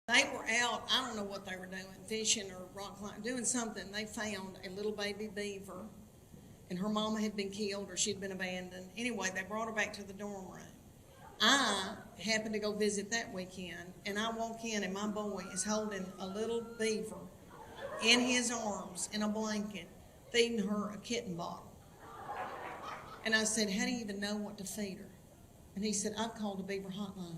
They were out, I don't know what they were doing, fishing or rock climbing, doing something. They found a little baby beaver, and her mama had been killed or she'd been abandoned. Anyway, they brought her back to the dorm room. I happened to go visit that weekend, and I walk in, and my boy is holding a little beaver in his arms in a blanket, feeding her a kitten bottle. And I said, how do you even know what to feed her? And he said, I've called the Beaver hotline.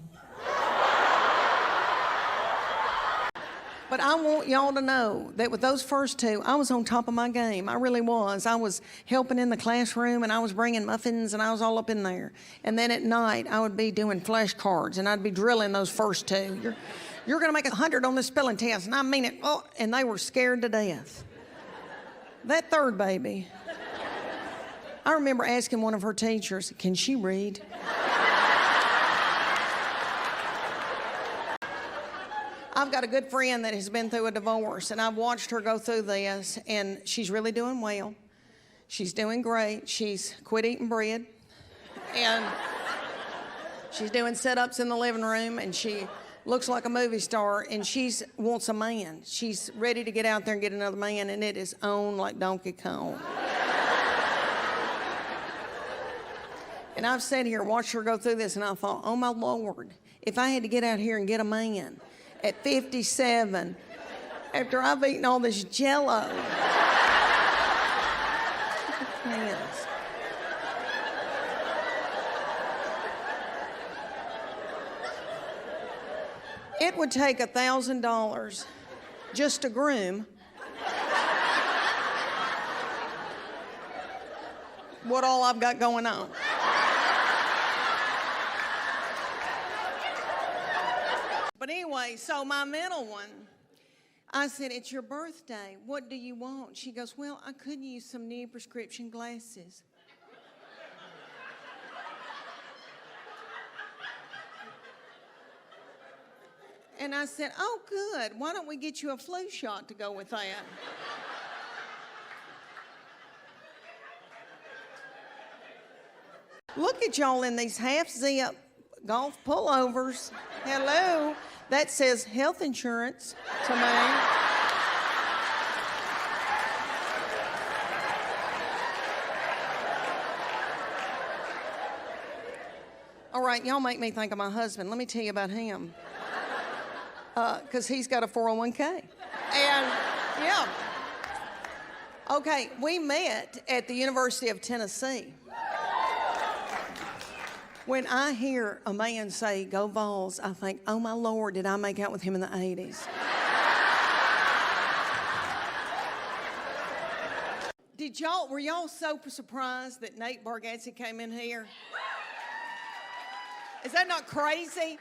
But I want y'all to know that with those first two, I was on top of my game. I really was. I was helping in the classroom, and I was bringing muffins, and I was all up in there. And then at night, I would be doing flashcards, and I'd be drilling those first two. You're going to make 100 on this spelling test, and I mean it. Oh, and they were scared to death. That third baby, I remember asking one of her teachers, can she read? I've got a good friend that has been through a divorce, and I've watched her go through this, and she's really doing well. She's doing great. She's quit eating bread, and she's doing sit-ups in the living room, and she looks like a movie star, and she wants a man. She's ready to get out there and get another man, and it is on like Donkey Kong. And I've sat here, watched her go through this, and I thought, oh my Lord, if I had to get out here and get a man at 57, after I've eaten all this Jell-O. Yes. It would take $1,000 just to groom what all I've got going on. But anyway, so my middle one, I said, it's your birthday. What do you want? She goes, well, I could use some new prescription glasses. And I said, oh, good. Why don't we get you a flu shot to go with that? Look at y'all in these half-zip golf pullovers. Hello. That says health insurance to me. All right, y'all make me think of my husband. Let me tell you about him. Because he's got a 401k. And, yeah. Okay, we met at the University of Tennessee. When I hear a man say, go Vols, I think, oh my Lord, did I make out with him in the 80s? Were y'all so surprised that Nate Bargatze came in here? Is that not crazy?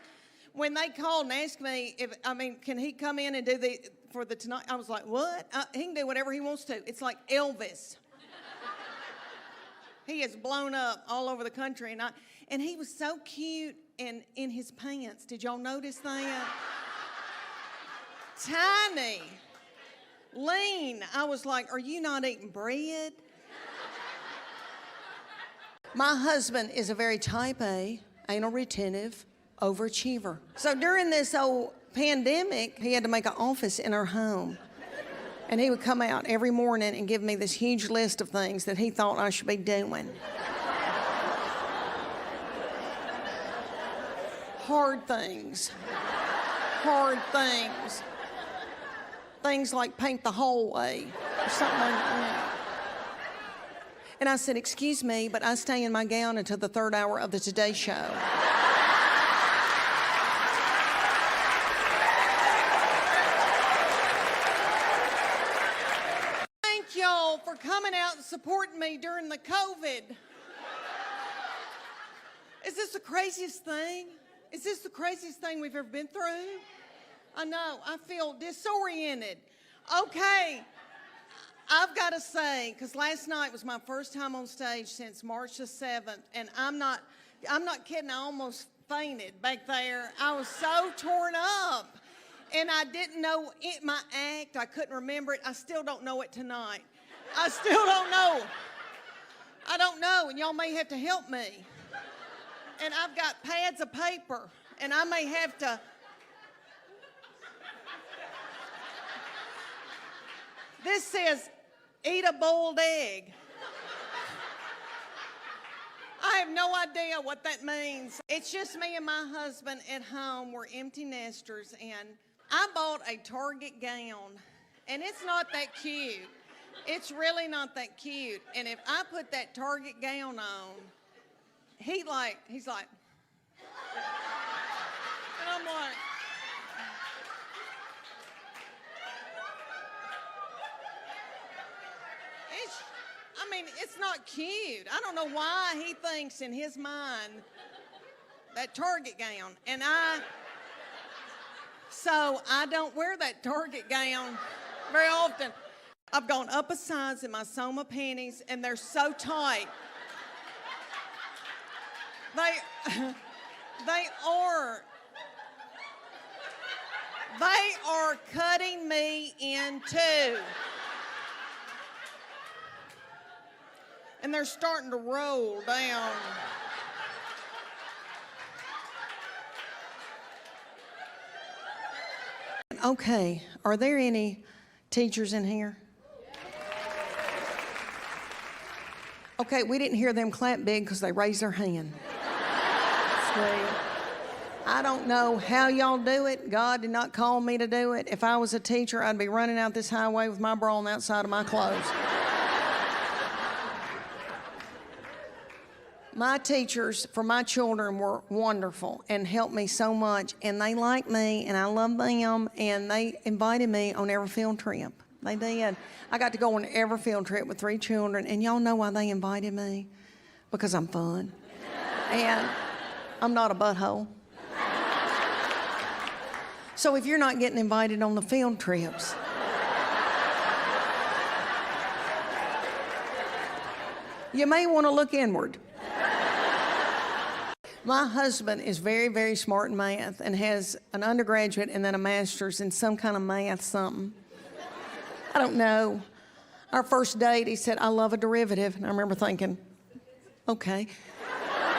When they called and asked me, can he come in and do for the tonight? I was like, what? He can do whatever he wants to. It's like Elvis. He is blown up all over the country, and he was so cute and in his pants. Did y'all notice that? Tiny, lean. I was like, are you not eating bread? My husband is a very type A, anal retentive, overachiever. So during this old pandemic, he had to make an office in our home. And he would come out every morning and give me this huge list of things that he thought I should be doing. Hard things. Hard things. Things like paint the hallway or something like that. And I said, excuse me, but I stay in my gown until the third hour of the Today Show. Thank y'all for coming out and supporting me during the COVID. Is this the craziest thing? Is this the craziest thing we've ever been through? I know, I feel disoriented. Okay, I've got to say, because last night was my first time on stage since March the 7th, and I'm not kidding, I almost fainted back there. I was so torn up, and I didn't know my act. I couldn't remember it. I still don't know it tonight. I still don't know. I don't know, and y'all may have to help me. And I've got pads of paper, and I may have to This says, eat a boiled egg. I have no idea what that means. It's just me and my husband at home. We're empty nesters, and I bought a Target gown, and it's not that cute. It's really not that cute. And if I put that Target gown on, he's like, and I'm like, it's not cute. I don't know why he thinks in his mind that Target gown. So I don't wear that Target gown very often. I've gone up a size in my Soma panties, and they're so tight. They are cutting me in two. And they're starting to roll down. Okay, are there any teachers in here? Okay, we didn't hear them clap big because they raised their hand. I don't know how y'all do it. God did not call me to do it. If I was a teacher, I'd be running out this highway with my bra on the outside of my clothes. My teachers for my children were wonderful and helped me so much, and they like me, and I love them, and they invited me on every field trip. They did. I got to go on every field trip with 3 children, and y'all know why they invited me? Because I'm fun, and I'm not a butthole. So if you're not getting invited on the field trips, you may want to look inward. My husband is very, very smart in math and has an undergraduate and then a master's in some kind of math something. I don't know. Our first date, he said, I love a derivative. And I remember thinking, okay.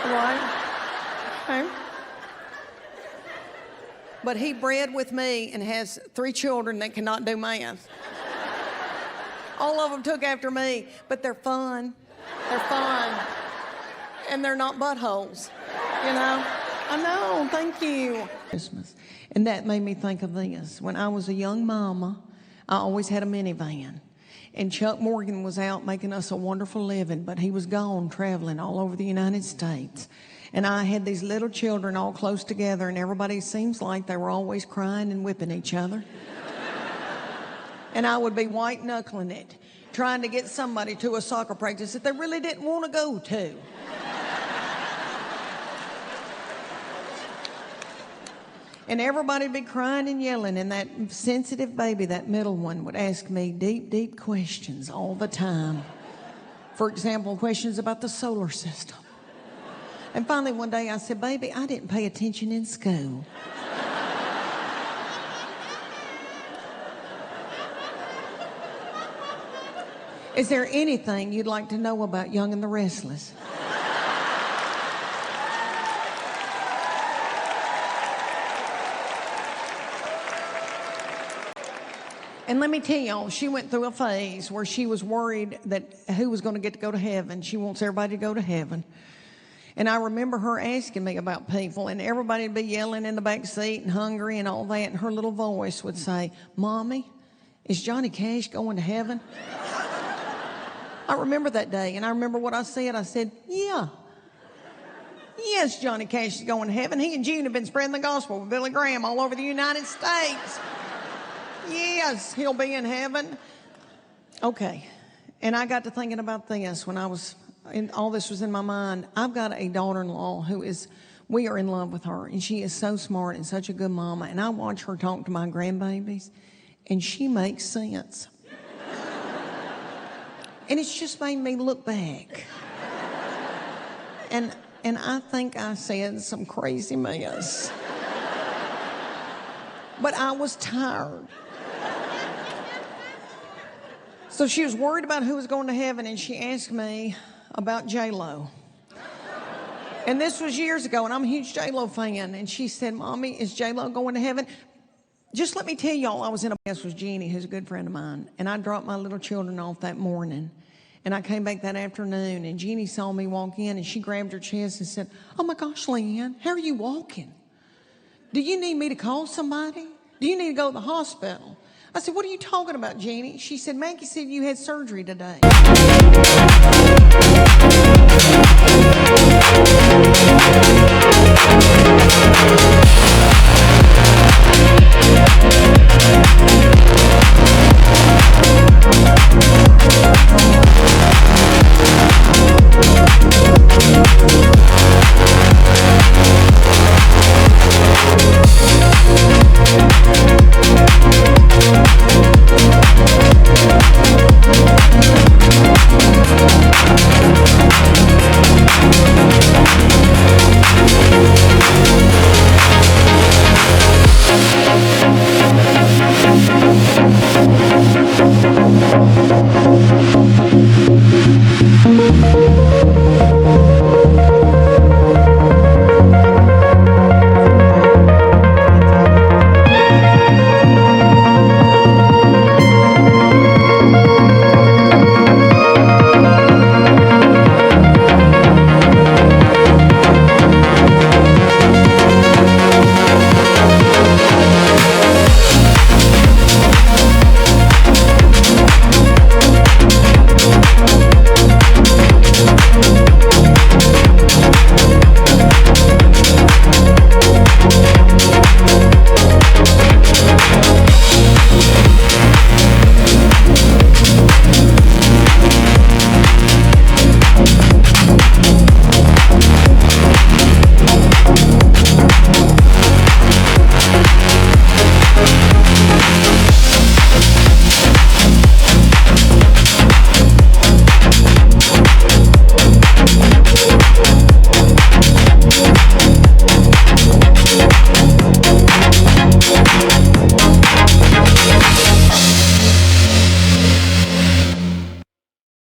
Right? Okay. But he bred with me and has 3 children that cannot do math. All of them took after me, but they're fun. They're fun. And they're not buttholes. You know? I know, thank you. Christmas. And that made me think of this. When I was a young mama, I always had a minivan. And Chuck Morgan was out making us a wonderful living, but he was gone traveling all over the United States. And I had these little children all close together, and everybody seems like they were always crying and whipping each other. And I would be white-knuckling it, trying to get somebody to a soccer practice that they really didn't want to go to. And everybody would be crying and yelling, and that sensitive baby, that middle one, would ask me deep, deep questions all the time. For example, questions about the solar system. And finally one day I said, baby, I didn't pay attention in school. Is there anything you'd like to know about Young and the Restless? And let me tell y'all, she went through a phase where she was worried that who was going to get to go to heaven. She wants everybody to go to heaven. And I remember her asking me about people, and everybody would be yelling in the back seat and hungry and all that, and her little voice would say, Mommy, is Johnny Cash going to heaven? I remember that day, and I remember what I said. I said, yeah. Yes, Johnny Cash is going to heaven. He and June have been spreading the gospel with Billy Graham all over the United States. Yes, he'll be in heaven. Okay. And I got to thinking about this when all this was in my mind. I've got a daughter-in-law we are in love with her, and she is so smart and such a good mama. And I watch her talk to my grandbabies, and she makes sense. And it's just made me look back. And I think I said some crazy mess. But I was tired. So she was worried about who was going to heaven, and she asked me about J-Lo. And this was years ago, and I'm a huge J-Lo fan. And she said, Mommy, is J-Lo going to heaven? Just let me tell y'all, I was in a bus with Jeannie, who's a good friend of mine, and I dropped my little children off that morning. And I came back that afternoon, and Jeannie saw me walk in, and she grabbed her chest and said, "Oh my gosh, Leanne, how are you walking? Do you need me to call somebody? Do you need to go to the hospital?" I said, "What are you talking about, Jeannie?" She said, "Maggie said you had surgery today."